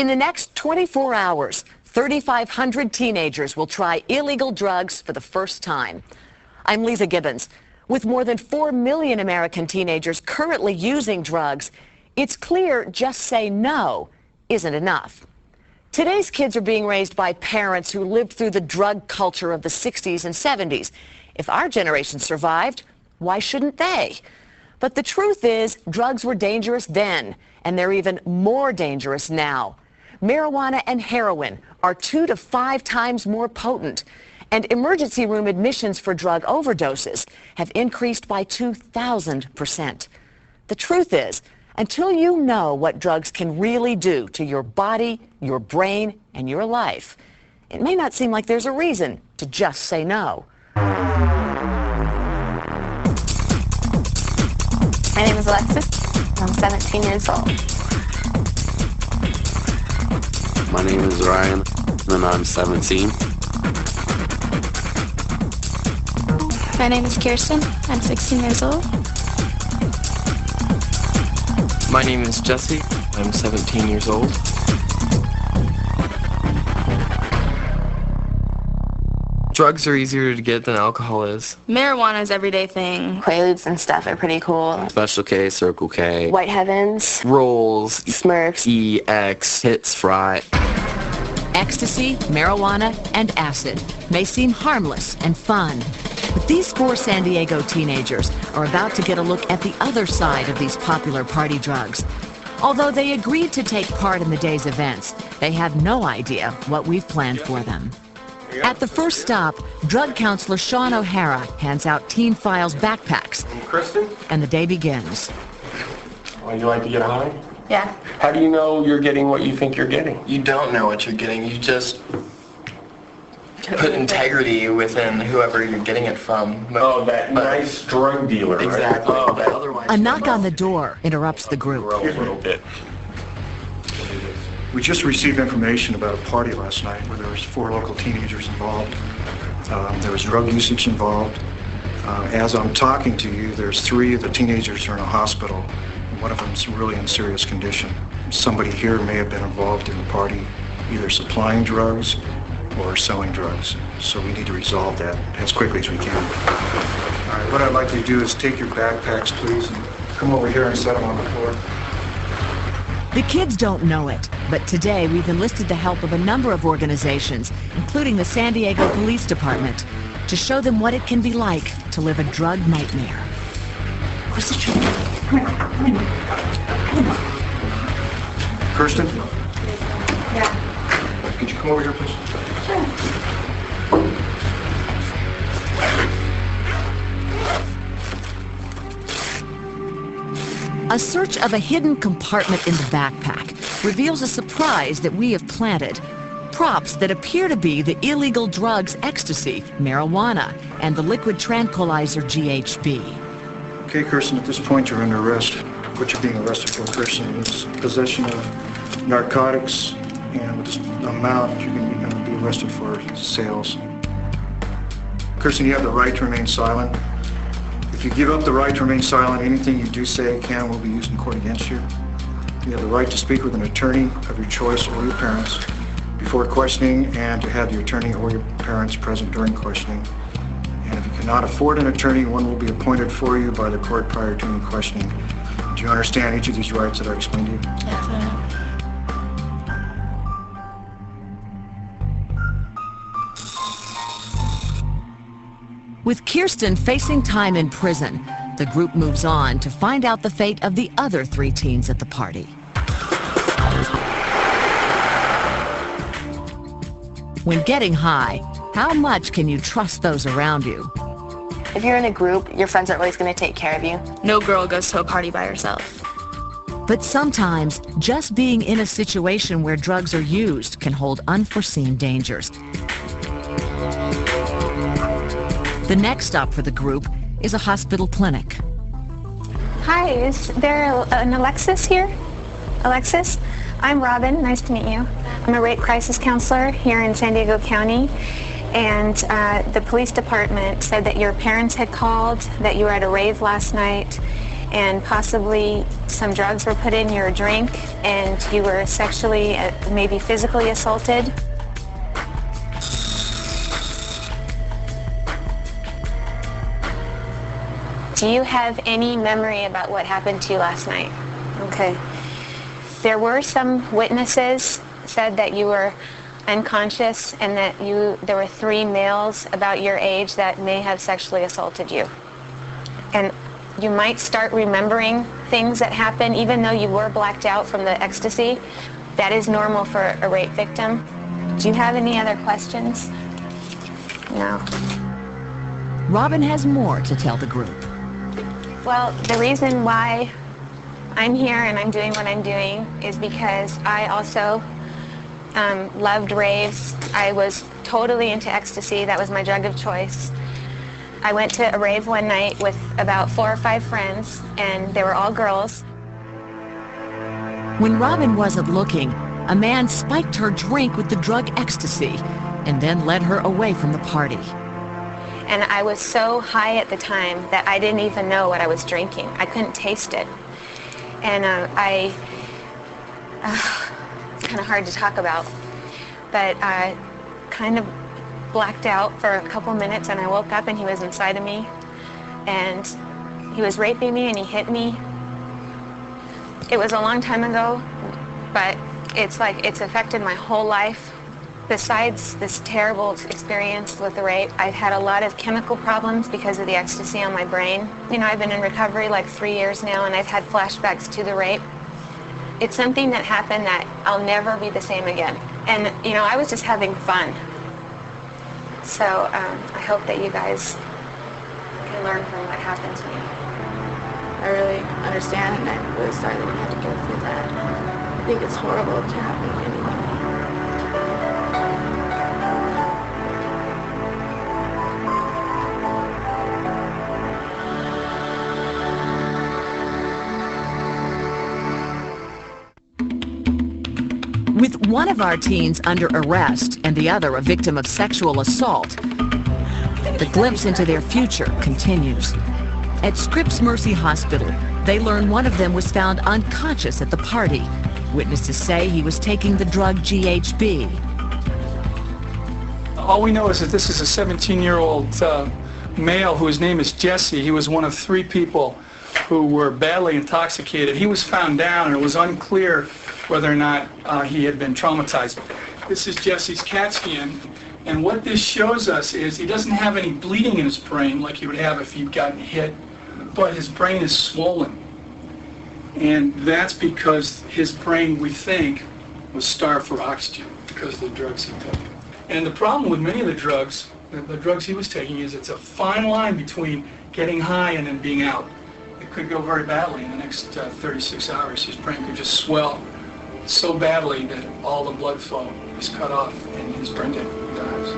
In the next 24 hours, 3,500 teenagers will try illegal drugs for the first time. I'm Lisa Gibbons. With more than 4 million American teenagers currently using drugs, it's clear just say no isn't enough. Today's kids are being raised by parents who lived through the drug culture of the 60s and 70s. If our generation survived, why shouldn't they? But the truth is, drugs were dangerous then, and they're even more dangerous now. Marijuana and heroin are 2 to 5 times more potent, and emergency room admissions for drug overdoses have increased by 2,000%. The truth is, until you know what drugs can really do to your body, your brain, and your life, it may not seem like there's a reason to just say no. My name is Alexis. I'm 17 years old. My name is Ryan, and I'm 17. My name is Kirsten. I'm 16 years old. My name is Jesse. I'm 17 years old. Drugs are easier to get than alcohol is. Marijuana is everyday thing. Quaaludes and stuff are pretty cool. Special K, Circle K, White Heavens, Rolls, Smurfs, EX, Hits, Fry. Ecstasy, marijuana, and acid may seem harmless and fun, but these 4 San Diego teenagers are about to get a look at the other side of these popular party drugs. Although they agreed to take part in the day's events, they have no idea what we've planned for them. At the first stop, drug counselor Sean O'Hara hands out Teen Files backpacks, Kristen? and the day begins. Oh, you like to get high? yeah. How do you know you're getting what you think you're getting? You don't know what you're getting. You just put integrity within whoever you're getting it from. Oh, that nice drug dealer, right? Exactly. Oh, But otherwise, A knock on the door interrupts the group. grow a little bit. We just received information about a party last night where there was 4 local teenagers involved. There was drug usage involved. As I'm talking to you, there's 3 of the teenagers are in a hospital. And one of them's really in serious condition. Somebody here may have been involved in the party, either supplying drugs or selling drugs. So we need to resolve that as quickly as we can. All right, what I'd like you to do is take your backpacks, please, and come over here and set them on the floor. The kids don't know it, but today we've enlisted the help of a number of organizations, including the San Diego Police Department, to show them what it can be like to live a drug nightmare. Where's the children? Kirsten? Yeah. Could you come over here, please? A search of a hidden compartment in the backpack reveals a surprise that we have planted. Props that appear to be the illegal drugs ecstasy, marijuana, and the liquid tranquilizer GHB. Okay, Kirsten, at this point you're under arrest. What you're being arrested for, Kirsten, is possession of narcotics, and with this amount you're going to be arrested for sales. Kirsten, you have the right to remain silent. If you give up the right to remain silent, anything you do say can will be used in court against you. You have the right to speak with an attorney of your choice or your parents before questioning, and to have your attorney or your parents present during questioning. And if you cannot afford an attorney, one will be appointed for you by the court prior to any questioning. Do you understand each of these rights that I explained to you? Yes, I know. With Kirsten facing time in prison, the group moves on to find out the fate of the other 3 teens at the party. When getting high, how much can you trust those around you? If you're in a group, your friends are always going to take care of you. No girl goes to a party by herself. But sometimes, just being in a situation where drugs are used can hold unforeseen dangers. The next stop for the group is a hospital clinic. Hi, is there an Alexis here? Alexis? I'm Robin, nice to meet you. I'm a rape crisis counselor here in San Diego County, and the police department said that your parents had called, that you were at a rave last night, and possibly some drugs were put in your drink, and you were sexually, maybe physically assaulted. Do you have any memory about what happened to you last night? Okay. There were some witnesses said that you were unconscious and that there were 3 males about your age that may have sexually assaulted you. And you might start remembering things that happened even though you were blacked out from the ecstasy. That is normal for a rape victim. Do you have any other questions? No. Robin has more to tell the group. Well, the reason why I'm here and I'm doing what I'm doing is because I also loved raves. I was totally into ecstasy. That was my drug of choice. I went to a rave one night with about 4 or 5 friends, and they were all girls. When Robin wasn't looking, a man spiked her drink with the drug ecstasy and then led her away from the party. And I was so high at the time that I didn't even know what I was drinking. I couldn't taste it. And it's kind of hard to talk about, but I kind of blacked out for a couple minutes, and I woke up and he was inside of me, and he was raping me and he hit me. It was a long time ago, but it's like it's affected my whole life. Besides this terrible experience with the rape, I've had a lot of chemical problems because of the ecstasy on my brain. You know, I've been in recovery like 3 years now, and I've had flashbacks to the rape. It's something that happened that I'll never be the same again. And, you know, I was just having fun. So I hope that you guys can learn from what happened to me. I really understand, and I'm really sorry that you had to go through that. I think it's horrible to happen to anybody. With one of our teens under arrest and the other a victim of sexual assault, the glimpse into their future continues. At Scripps Mercy Hospital, they learn one of them was found unconscious at the party. Witnesses say he was taking the drug GHB. All we know is that this is a 17-year-old male whose name is Jesse. He was one of 3 people who were badly intoxicated. He was found down, and it was unclear whether or not he had been traumatized. This is Jesse's CAT scan, and what this shows us is he doesn't have any bleeding in his brain like he would have if he'd gotten hit, but his brain is swollen. And that's because his brain, we think, was starved for oxygen because of the drugs he took. And the problem with many of the drugs he was taking, is it's a fine line between getting high and then being out. It could go very badly in the next 36 hours. His brain could just swell so badly that all the blood flow is cut off and his brain dies.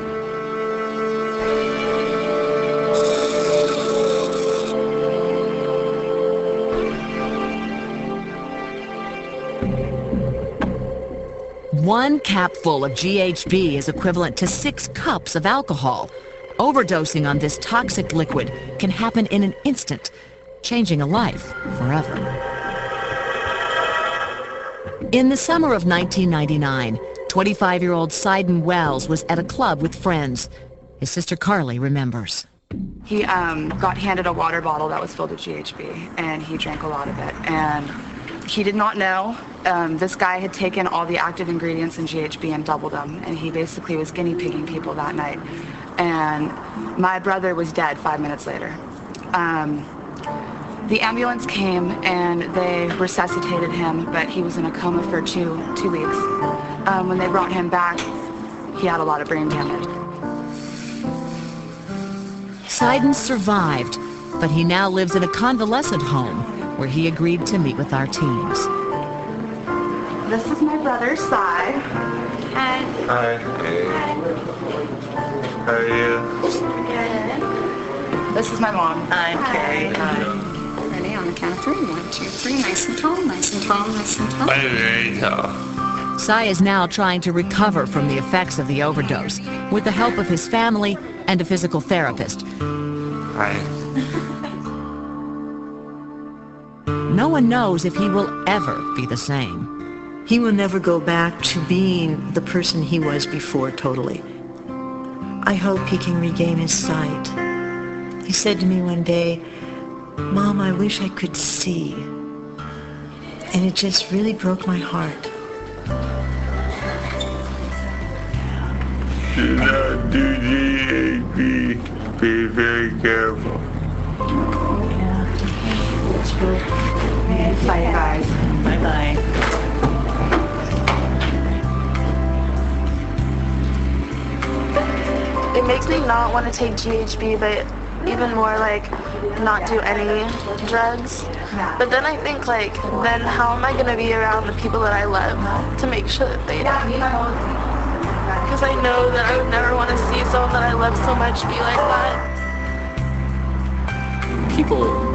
One capful of GHB is equivalent to 6 cups of alcohol. Overdosing on this toxic liquid can happen in an instant, changing a life forever. In the summer of 1999, 25-year-old Sidon Wells was at a club with friends. His sister Carly remembers. He got handed a water bottle that was filled with GHB, and he drank a lot of it. And he did not know this guy had taken all the active ingredients in GHB and doubled them, and he basically was guinea pigging people that night. And my brother was dead 5 minutes later. The ambulance came and they resuscitated him, but he was in a coma for two weeks. When they brought him back, he had a lot of brain damage. Sidon survived, but he now lives in a convalescent home where he agreed to meet with our teams. This is my brother, Cy. Hi. Hey. How are you? Good. This is my mom. I'm Carrie. Hi. Ready? On the count of 3. 1, 2, 3. Nice and tall, nice and tall, nice and tall. I'm very tall. Cy is now trying to recover from the effects of the overdose with the help of his family and a physical therapist. Hi. no one knows if he will ever be the same. He will never go back to being the person he was before totally. I hope he can regain his sight. He said to me one day, "Mom, I wish I could see." And it just really broke my heart. Do not do GHB. Be very careful. Bye, guys. Bye-bye. It makes me not want to take GHB, but even more like not do any drugs. But then I think like, then how am I going to be around the people that I love to make sure that they don't? Because I know that I would never want to see someone that I love so much be like that. People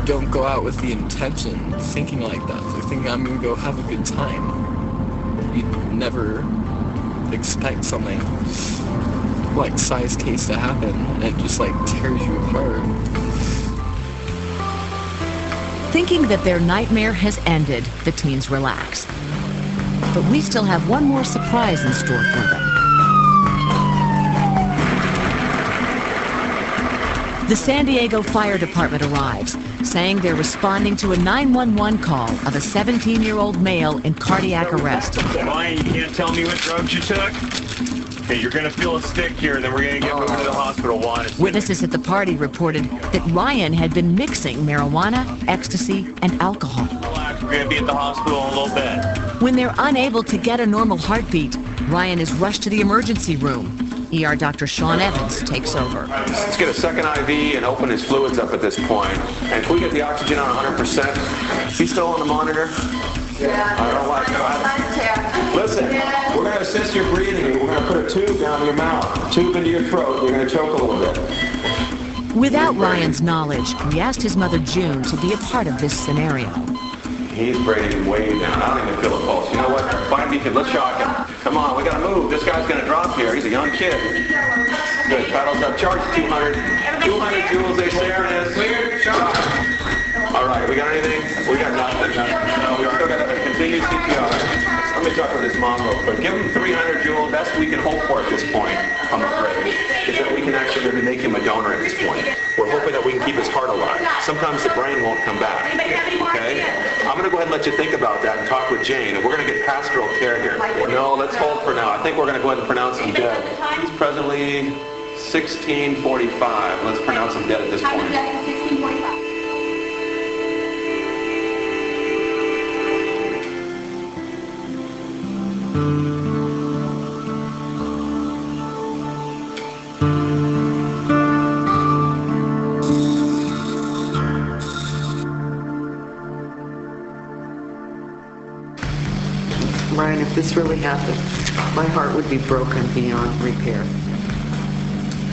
don't go out with the intention thinking like that. They're thinking, I'm going to go have a good time. You never expect something like size case to happen, and it just like tears you apart. Thinking that their nightmare has ended, the teens relax. But we still have one more surprise in store for them. The San Diego Fire Department arrives, saying they're responding to a 911 call of a 17-year-old male in cardiac arrest. Ryan, you can't tell me what drugs you took? Okay, you're gonna feel a stick here, and then we're gonna get moved to the hospital. Witnesses at the party reported that Ryan had been mixing marijuana, ecstasy, and alcohol. Relax, we're gonna be at the hospital in a little bit. When they're unable to get a normal heartbeat, Ryan is rushed to the emergency room. ER Dr. Sean Evans takes over. Let's get a second IV and open his fluids up at this point. And can we get the oxygen on 100%? Is he still on the monitor? Yeah. I don't like that. Listen, we're going to assist your breathing. We're going to put a tube down your mouth, tube into your throat. You're going to choke a little bit. Without Ryan's knowledge, we asked his mother June to be a part of this scenario. He's breathing way down. I don't even feel a pulse. You know what? Find me, kid. Let's shock him. Come on, we got to move. This guy's going to drop here. He's a young kid. Good. Paddles up. Charge 200. 200 joules. They say it is. Clear. Shock. All right. We got anything? We got nothing. No, we still got to continue CPR. Let me talk with his mom real quick. Give him 300 joules. Best we can hope for at this point, I'm afraid, is that we can actually maybe make him a donor at this point. We're hoping that we can keep his heart alive. Sometimes the brain won't come back. Okay? I'm going to go ahead and let you think about that and talk with Jane, and we're going to get pastoral care here. No, let's hold for now. I think we're going to go ahead and pronounce him dead. He's presently 1645. Let's pronounce him dead at this point. Ryan, if this really happened, my heart would be broken beyond repair.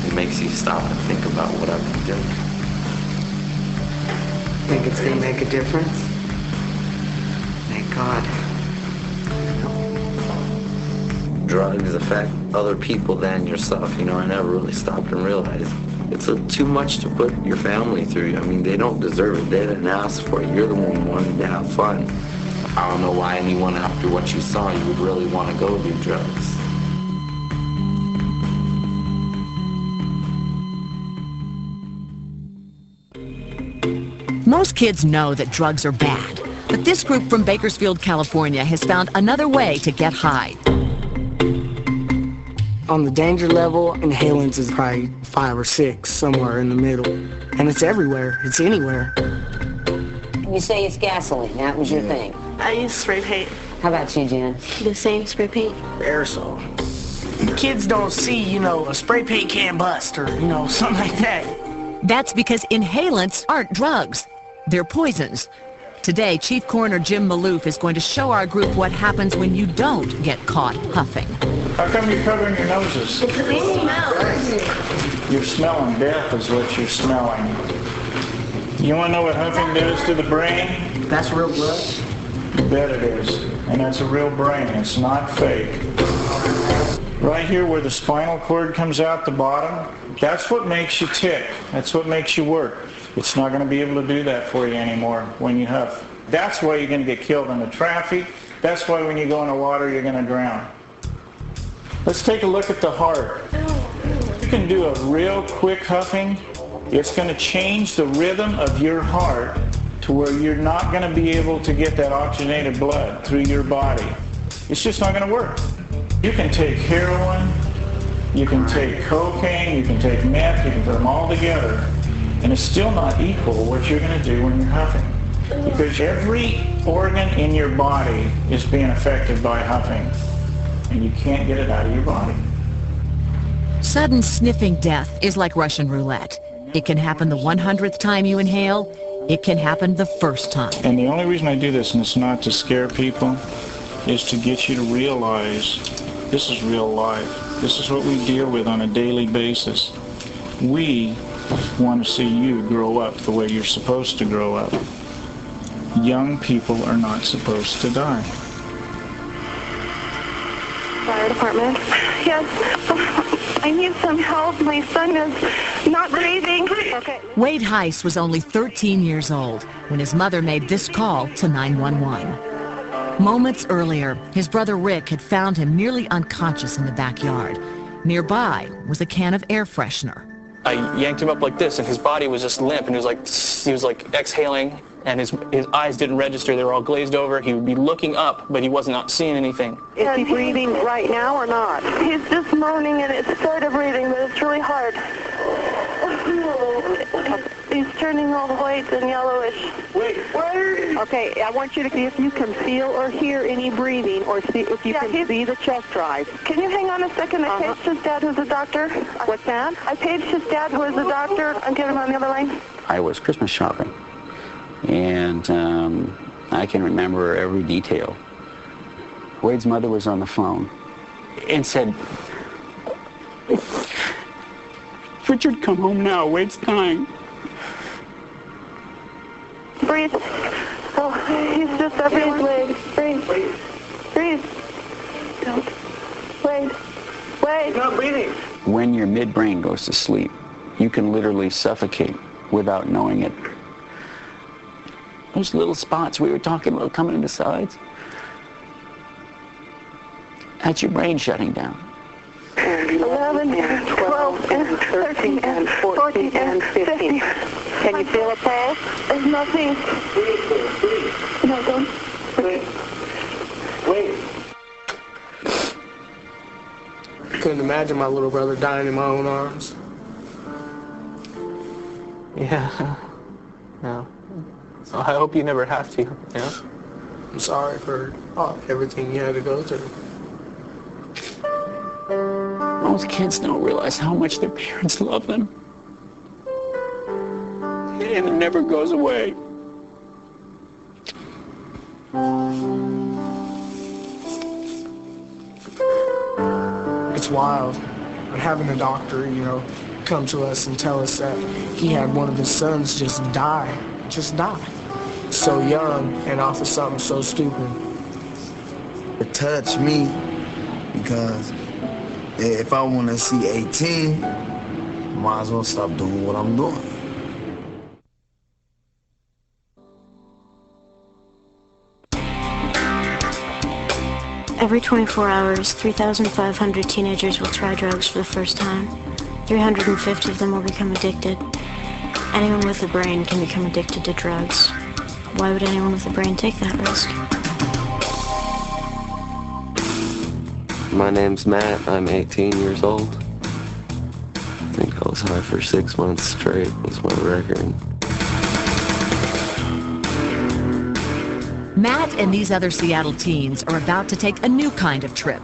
It makes you stop and think about what I've been doing. Think it's going to make a difference? Thank God. Drugs affect other people than yourself. You know, I never really stopped and realized it's too much to put your family through. I mean, they don't deserve it. They didn't ask for it. You're the one wanting to have fun. I don't know why anyone, after what you saw, you would really want to go do drugs. Most kids know that drugs are bad, but this group from Bakersfield, California has found another way to get high. On the danger level, inhalants is probably 5 or 6, somewhere in the middle. And it's everywhere. It's anywhere. You say it's gasoline. That was your thing. I use spray paint. How about you, Jan? The same spray paint. Aerosol. Kids don't see, you know, a spray paint can bust or, you know, something like that. That's because inhalants aren't drugs. They're poisons. Today, Chief Coroner Jim Maloof is going to show our group what happens when you don't get caught huffing. How come you're covering your noses? Because they smell. You're smelling death is what you're smelling. You want to know what huffing does to the brain? That's real blood? You bet it is. And that's a real brain. It's not fake. Right here where the spinal cord comes out the bottom, that's what makes you tick. That's what makes you work. It's not going to be able to do that for you anymore when you huff. That's why you're going to get killed in the traffic. That's why when you go in the water, you're going to drown. Let's take a look at the heart. You can do a real quick huffing. It's going to change the rhythm of your heart to where you're not going to be able to get that oxygenated blood through your body. It's just not going to work. You can take heroin, you can take cocaine, you can take meth, you can put them all together, and it's still not equal what you're going to do when you're huffing. Because every organ in your body is being affected by huffing, and you can't get it out of your body. Sudden sniffing death is like Russian roulette. It can happen the 100th time you inhale. It can happen the first time. And the only reason I do this, and it's not to scare people, is to get you to realize this is real life. This is what we deal with on a daily basis. We want to see you grow up the way you're supposed to grow up. Young people are not supposed to die. Fire department. Yes. I need some help. My son is not breathing. Okay. Wade Heiss was only 13 years old when his mother made this call to 911. Moments earlier, his brother Rick had found him nearly unconscious in the backyard. Nearby was a can of air freshener. I yanked him up like this, and his body was just limp, and he was like exhaling, and his eyes didn't register. They were all glazed over. He would be looking up, but he was not seeing anything. Is he breathing right now or not? He's just moaning, and it's sort of breathing, but it's really hard. He's turning all white and yellowish. Wait. Okay, I want you to see if you can feel or hear any breathing, or see if you can see the chest rise. Can you hang on a second? I paged his dad, who's a doctor. What's that? I paged his dad, who is a doctor. I'll get him on the other line. I was Christmas shopping, and I can remember every detail. Wade's mother was on the phone and said, "Richard, come home now. Wade's dying." Breathe. Oh, he's just everywhere. Breathe. Breathe. Don't. Wade. Wade. Not breathing. When your midbrain goes to sleep, you can literally suffocate without knowing it. Those little spots we were talking about coming in the sides, that's your brain shutting down. 11, 12, and 13, and 14, and 15. Can you feel a pulse? There's nothing. No, don't. Wait. Couldn't imagine my little brother dying in my own arms. Yeah. No. So I hope you never have to. Yeah. I'm sorry for everything you had to go through. Most kids don't realize how much their parents love them. And it never goes away. It's wild. And having a doctor, come to us and tell us that he had one of his sons just die. So young and off of something so stupid. It touched me because if I want to see 18, I might as well stop doing what I'm doing. Every 24 hours, 3,500 teenagers will try drugs for the first time. 350 of them will become addicted. Anyone with a brain can become addicted to drugs. Why would anyone with a brain take that risk? My name's Matt. I'm 18 years old. I think I was high for 6 months straight was my record. Matt and these other Seattle teens are about to take a new kind of trip.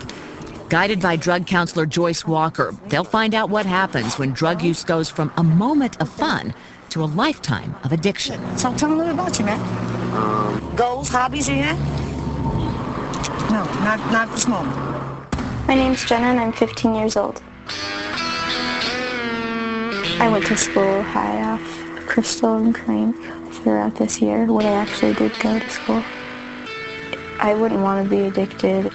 Guided by drug counselor Joyce Walker, they'll find out what happens when drug use goes from a moment of fun to a lifetime of addiction. So tell me a little about you, Matt. Goals, hobbies you have? No, not this moment. My name's Jenna and I'm 15 years old. I went to school high off crystal and crank throughout this year when I actually did go to school. I wouldn't want to be addicted.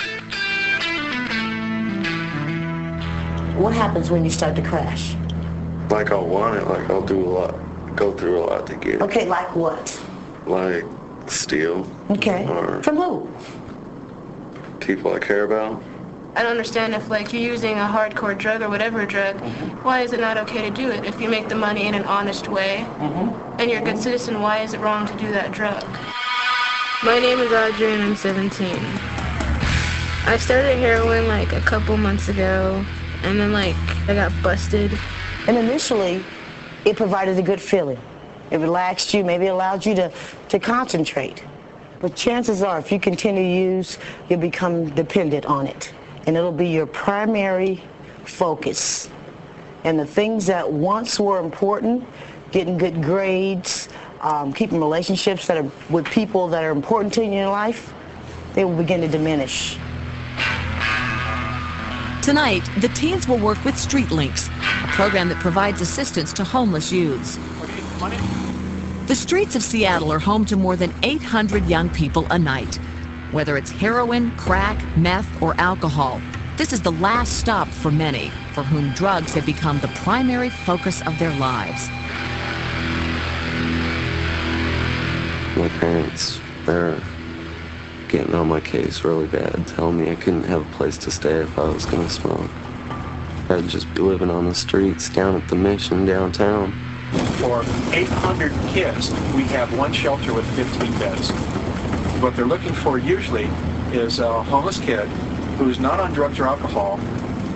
What happens when you start to crash? Like I'll want it, like I'll do a lot go through a lot to get it. Okay, like what? Like steal. Okay. Or from who? People I care about. I don't understand if like you're using a hardcore drug or whatever drug, why is it not okay to do it? If you make the money in an honest way and you're a good citizen, why is it wrong to do that drug? My name is Audrey and I'm 17. I started heroin like a couple months ago and then like I got busted. And initially, it provided a good feeling. It relaxed you, maybe allowed you to concentrate. But chances are, if you continue to use, you'll become dependent on it. And it'll be your primary focus. And the things that once were important, getting good grades, keeping relationships that are with people that are important to you in your life, they will begin to diminish. Tonight, the teens will work with Street Links, a program that provides assistance to homeless youths. The streets of Seattle are home to more than 800 young people a night. Whether it's heroin, crack, meth, or alcohol, this is the last stop for many, for whom drugs have become the primary focus of their lives. My parents, they're getting on my case really bad, telling me I couldn't have a place to stay if I was going to smoke. I'd just be living on the streets down at the Mission downtown. For 800 kids, we have one shelter with 15 beds. What they're looking for usually is a homeless kid who's not on drugs or alcohol,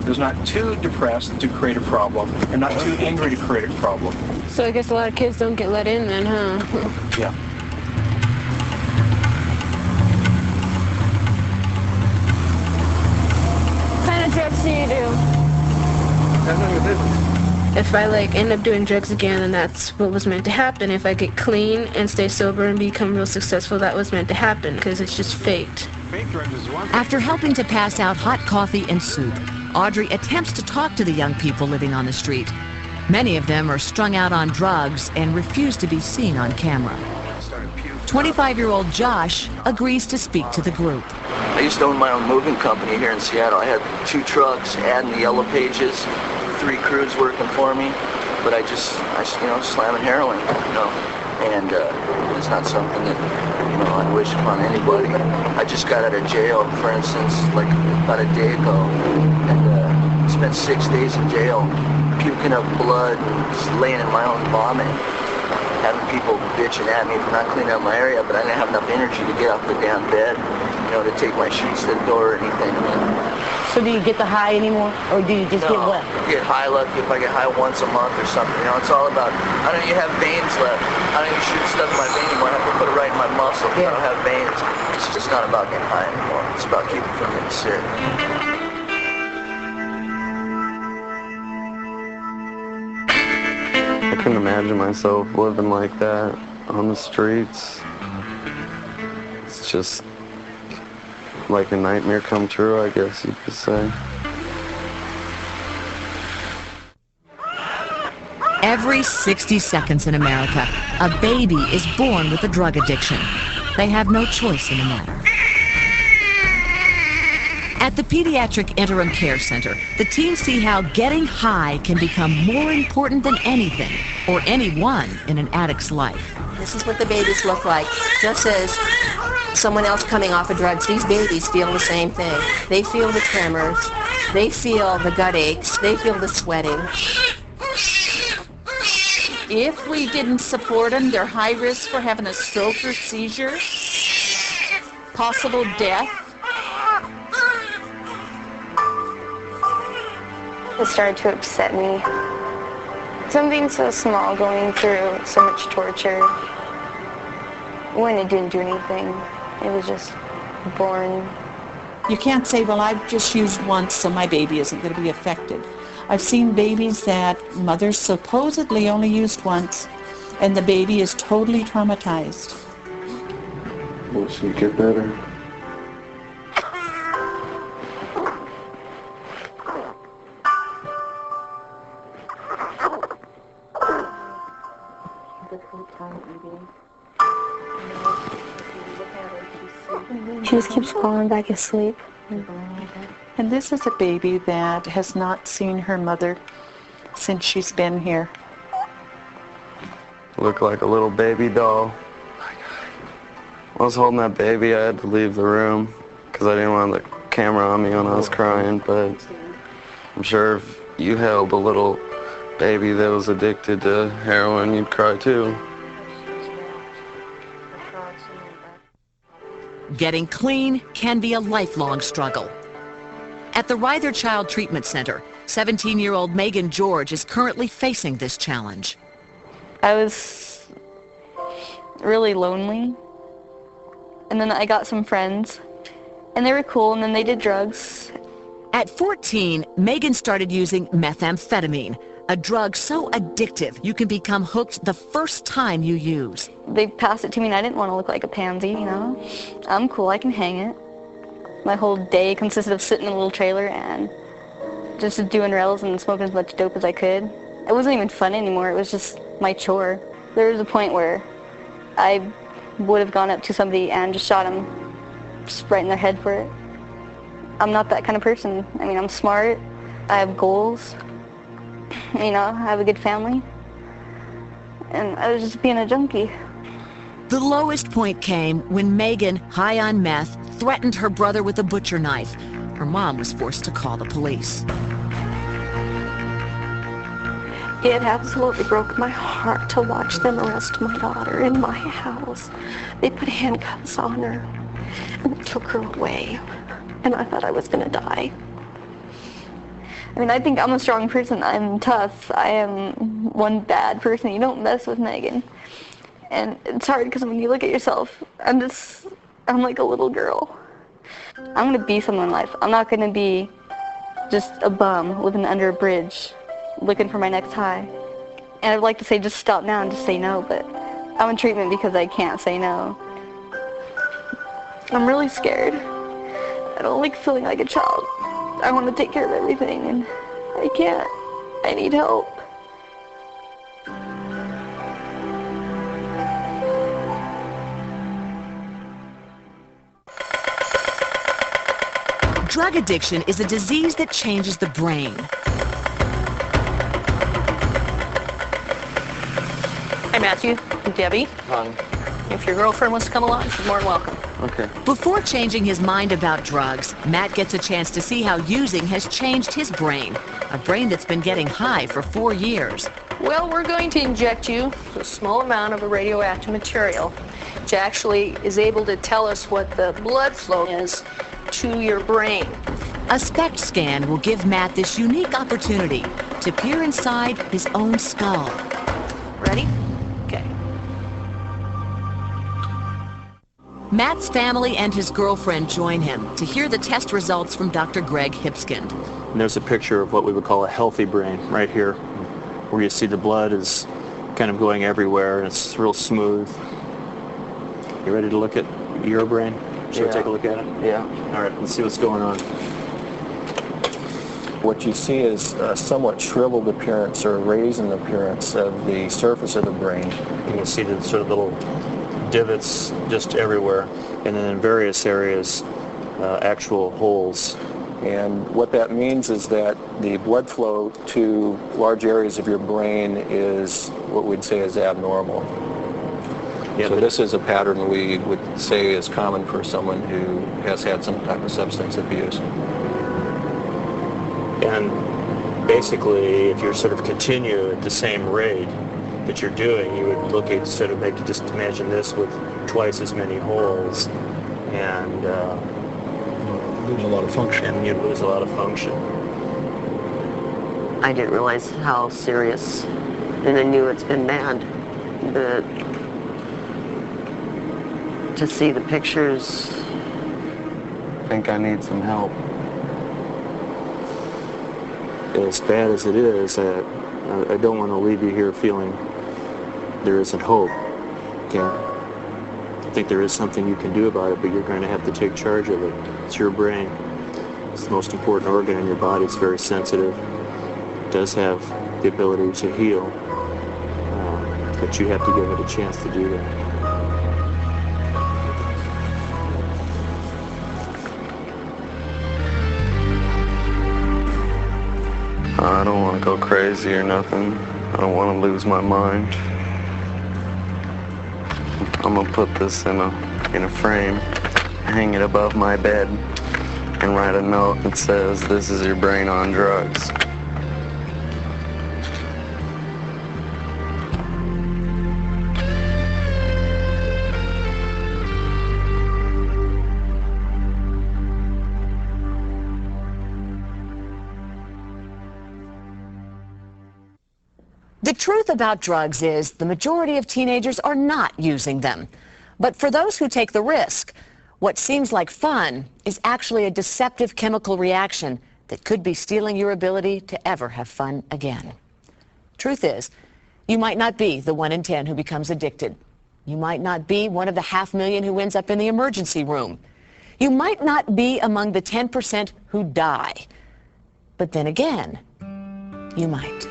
who's not too depressed to create a problem, and not too angry to create a problem. So I guess a lot of kids don't get let in then, huh? Yeah. What kind of drugs do you do? That's none of your business. If I like end up doing drugs again, then that's what was meant to happen. If I get clean and stay sober and become real successful, that was meant to happen because it's just faked. Fake drugs is one. After helping to pass out hot coffee and soup, Audrey attempts to talk to the young people living on the street. Many of them are strung out on drugs and refuse to be seen on camera. 25-year-old Josh agrees to speak to the group. I used to own my own moving company here in Seattle. I had 2 trucks, adding the yellow pages, 3 crews working for me, but I slamming heroin, and it's not something that, I wish upon anybody. I just got out of jail, for instance, like about a day ago, and spent 6 days in jail, puking up blood and just laying in my own vomit, having people bitching at me for not cleaning up my area, but I didn't have enough energy to get off the damn bed, to take my sheets to the door or anything. So do you get the high anymore, or do you just get wet? I get high lucky if I get high once a month or something. It's all about, I don't even have veins left. I don't even shoot stuff in my vein anymore. I have to put it right in my muscle because I don't have veins. It's just not about getting high anymore. It's about keeping from getting sick. I couldn't imagine myself living like that on the streets. It's just like a nightmare come true, I guess you could say. Every 60 seconds in America, a baby is born with a drug addiction. They have no choice in the matter. At the Pediatric Interim Care Center, the teens see how getting high can become more important than anything or anyone in an addict's life. This is what the babies look like. Just as someone else coming off of drugs, these babies feel the same thing. They feel the tremors, they feel the gut aches, they feel the sweating. If we didn't support them, they're high risk for having a stroke or seizure, possible death. It started to upset me. Something so small going through so much torture when it didn't do anything. It was just boring. You can't say, well, I've just used once, so my baby isn't going to be affected. I've seen babies that mothers supposedly only used once, and the baby is totally traumatized. Will she get better? She just keeps falling back asleep. And this is a baby that has not seen her mother since she's been here. Looked like a little baby doll. I was holding that baby. I had to leave the room because I didn't want the camera on me when I was crying, but I'm sure if you held a little baby that was addicted to heroin, you'd cry too. Getting clean can be a lifelong struggle. At the Ryther Child Treatment Center, 17-year-old Megan George is currently facing this challenge. I was really lonely, and then I got some friends, and they were cool, and then they did drugs. At 14, Megan started using methamphetamine, a drug so addictive you can become hooked the first time you use. They passed it to me, and I didn't want to look like a pansy, you know. I'm cool, I can hang it. My whole day consisted of sitting in a little trailer and just doing rails and smoking as much dope as I could. It wasn't even fun anymore, it was just my chore. There was a point where I would have gone up to somebody and just shot them just right in their head for it. I'm not that kind of person. I mean, I'm smart, I have goals, you know, I have a good family, and I was just being a junkie. The lowest point came when Megan, high on meth, threatened her brother with a butcher knife. Her mom was forced to call the police. It absolutely broke my heart to watch them arrest my daughter in my house. They put handcuffs on her and they took her away. And I thought I was going to die. I mean, I think I'm a strong person. I'm tough. I am one bad person. You don't mess with Megan. And it's hard because when you look at yourself, I'm like a little girl. I'm going to be someone in life. I'm not going to be just a bum living under a bridge looking for my next high. And I'd like to say just stop now and just say no, but I'm in treatment because I can't say no. I'm really scared. I don't like feeling like a child. I want to take care of everything, and I can't. I need help. Drug addiction is a disease that changes the brain. Hi, Matthew. I'm Debbie. Hi. If your girlfriend wants to come along, she's more than welcome. Okay. Before changing his mind about drugs, Matt gets a chance to see how using has changed his brain, a brain that's been getting high for 4 years. Well, we're going to inject you with a small amount of a radioactive material, which actually is able to tell us what the blood flow is to your brain. A SPECT scan will give Matt this unique opportunity to peer inside his own skull. Ready? Okay. Matt's family and his girlfriend join him to hear the test results from Dr. Greg Hipskind. And there's a picture of what we would call a healthy brain right here, where you see the blood is kind of going everywhere and it's real smooth. You ready to look at your brain? Should we take a look at it? Yeah. All right, let's see what's going on. What you see is a somewhat shriveled appearance or raisin appearance of the surface of the brain. You can see the sort of little divots just everywhere, and then in various areas, actual holes. And what that means is that the blood flow to large areas of your brain is what we'd say is abnormal. Yeah, so this is a pattern we would say is common for someone who has had some type of substance abuse. And basically, if you sort of continue at the same rate that you're doing, you would look at sort of just imagine this with twice as many holes, and lose a lot of function. And you'd lose a lot of function. I didn't realize how serious, and I knew it's been bad, but to see the pictures, I think I need some help. As bad as it is, I don't want to leave you here feeling there isn't hope. Okay? I think there is something you can do about it, but you're going to have to take charge of it. It's your brain. It's the most important organ in your body. It's very sensitive. It does have the ability to heal, but you have to give it a chance to do that. I don't want to go crazy or nothing. I don't want to lose my mind. I'm gonna put this in a frame, hang it above my bed, and write a note that says, "This is your brain on drugs." The truth about drugs is the majority of teenagers are not using them. But for those who take the risk, what seems like fun is actually a deceptive chemical reaction that could be stealing your ability to ever have fun again. Truth is, you might not be the 1 in 10 who becomes addicted. You might not be one of the 500,000 who ends up in the emergency room. You might not be among the 10% who die. But then again, you might.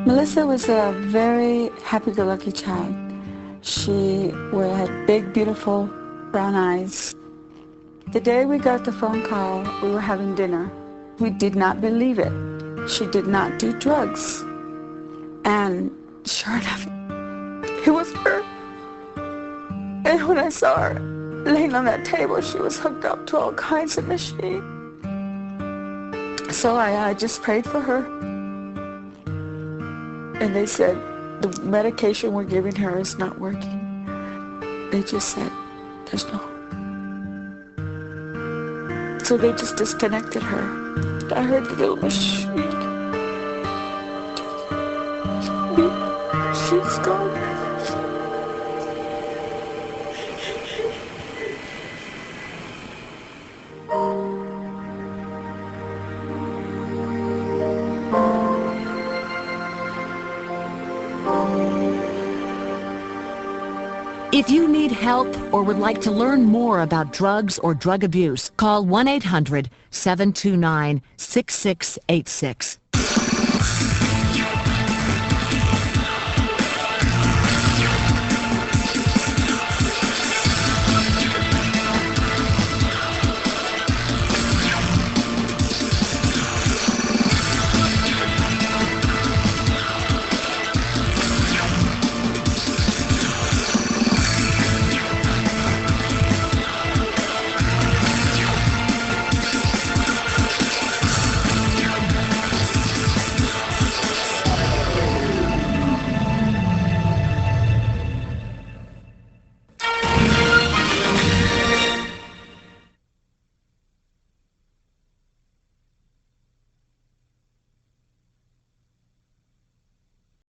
Melissa was a very happy-go-lucky child. She had big, beautiful brown eyes. The day we got the phone call, we were having dinner. We did not believe it. She did not do drugs. And sure enough, it was her. And when I saw her laying on that table, she was hooked up to all kinds of machines. So I just prayed for her. And they said, the medication we're giving her is not working. They just said, there's no hope. So they just disconnected her. I heard the little machine. She's gone. If you need help or would like to learn more about drugs or drug abuse, call 1-800-729-6686.